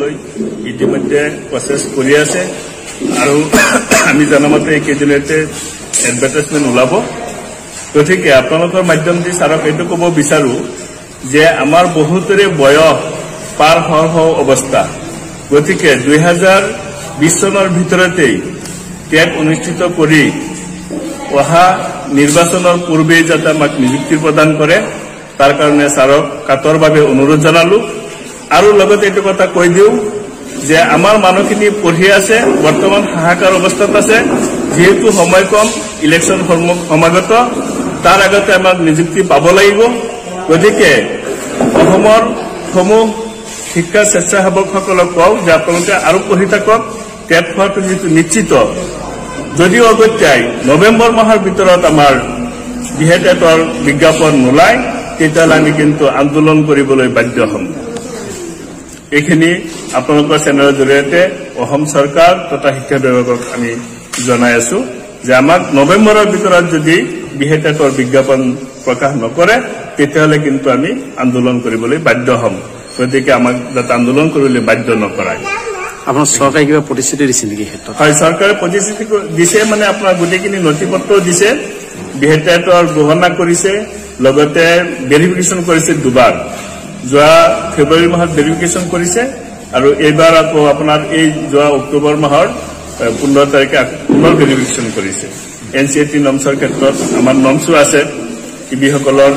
কৰিবলৈ ইতিমধ্যে প্ৰচেছ কৰি আছে আৰু আমি জানামতে এইকেইদিনতে এডভাৰটাইজমেণ্ট ওলাব গতিকে আপোনালোকৰ মাধ্যম দি ছাৰক এইটো ক'ব বিচাৰো যে আমাৰ বহুতৰে বয়স পাৰ হওঁ অৱস্থা গতিকে 2020 চনৰ ভিতৰতেই টেট অনুষ্ঠিত কৰি অহা নিৰ্বাচনৰ পূৰ্বে যাতে আমাক নিযুক্তি প্ৰদান কৰে তাৰ কাৰণে ছাৰক কাটৰভাৱে অনুৰোধ জনালো আৰু লগতে এইটো কথা কৈ দিওঁ যে আমাৰ মানুহখিনি পঢ়ি আছে বৰ্তমান হাহাকাৰ অৱস্থাত আছে যেহেতু সময় কম ইলেকশ্যন সমাগত তাৰ আগতে আমাক নিযুক্তি পাব লাগিব গতিকে অসমৰ সমূহ শিক্ষা স্বেচ্ছাসেৱকসকলক কওঁ যে আপোনালোকে আৰু পঢ়ি থাকক টেট হোৱাটো যিটো নিশ্চিত যদিও অগত্যাই নৱেম্বৰ মাহৰ ভিতৰত আমাৰ বিহেটেটৰ বিজ্ঞাপন নোলায় তেতিয়াহ'লে আমি কিন্তু আন্দোলন কৰিবলৈ বাধ্য হ'ম এইখিনি আপোনালোকৰ চেনেলৰ জৰিয়তে অসম চৰকাৰ তথা শিক্ষা বিভাগক আমি জনাই আছো যে আমাক নৱেম্বৰৰ ভিতৰত যদি বিহেটেটৰ বিজ্ঞাপন প্ৰকাশ নকৰে তেতিয়াহ'লে কিন্তু আমি আন্দোলন কৰিবলৈ বাধ্য হ'ম গতিকে আমাক যাতে আন্দোলন কৰিবলৈ বাধ্য নকৰায় আপোনাৰ চৰকাৰে কিবা প্ৰতিশ্ৰুতি দিছে নেকি ক্ষেত্ৰত হয় চৰকাৰে প্ৰতিশ্ৰুতি দিছে মানে আপোনাৰ গোটেইখিনি নথিপত্ৰ দিছে বিহেটেটৰ গণনা কৰিছে লগতে ভেৰিফিকেশ্যন কৰিছে দুবাৰ যোৱা ফেব্ৰুৱাৰী মাহত ভেৰিফিকেশ্যন কৰিছে আৰু এইবাৰ আকৌ আপোনাৰ এই যোৱা অক্টোবৰ মাহৰ 15 তাৰিখে পুনৰ ভেৰিফিকেশ্যন কৰিছে NCET নমছৰ ক্ষেত্ৰত আমাৰ নমছো আছে ইবিসকলৰ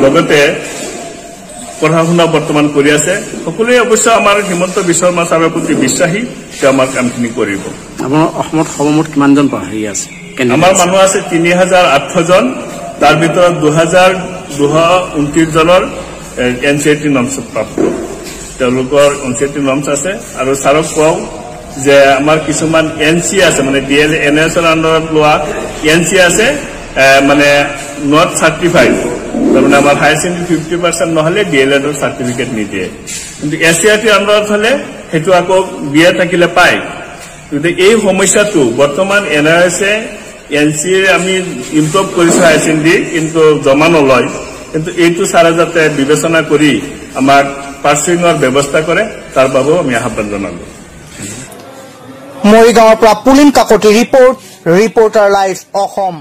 লগতে পঢ়া শুনা বৰ্তমান কৰি আছে সকলোৱে অৱশ্য আমাৰ হিমন্ত বিশ্ব শৰ্মা ছাৰৰ প্ৰতি বিশ্বাসী যে আমাৰ কামখিনি কৰিব আমাৰ অসমত সৰ্বমুঠ কিমানজন পঢ়াৰী আছে আমাৰ মানুহ আছে 3800 জন তাৰ ভিতৰত 2229 জনৰ NCET নমছ প্ৰাপ্ত তেওঁলোকৰ NCET নমছ আছে আৰু ছাৰক কওঁ যে আমাৰ কিছুমান NC আছে মানে DL NS ৰ আণ্ডাৰত লোৱা NC আছে মানে নট চাৰ্টিফাইড তাৰমানে আমাৰ হায়াৰ ছেকেণ্ডাৰী 50% নহলে DLED ৰ চাৰ্টিফিকেট নিদিয়ে কিন্তু SCRT আণ্ডাৰত হলে সেইটো আকৌ বিয়া থাকিলে পায় কিন্তু এই সমস্যাটো বৰ্তমান NRS NC আমি ইমপ্ৰুভ কৰিছো হায়াৰ ছেকেণ্ডাৰী কিন্তু জমা নলয় কিন্তু এইটো ছাৰে যাতে বিবেচনা কৰি আমাক পাৰ্চিঙৰ ব্যৱস্থা কৰে তাৰ বাবেও আমি আহ্বান জনালো মৰিগাঁৱৰ পৰা পুলিন কাকতি ৰিপৰ্টাৰ লাইভ অসম।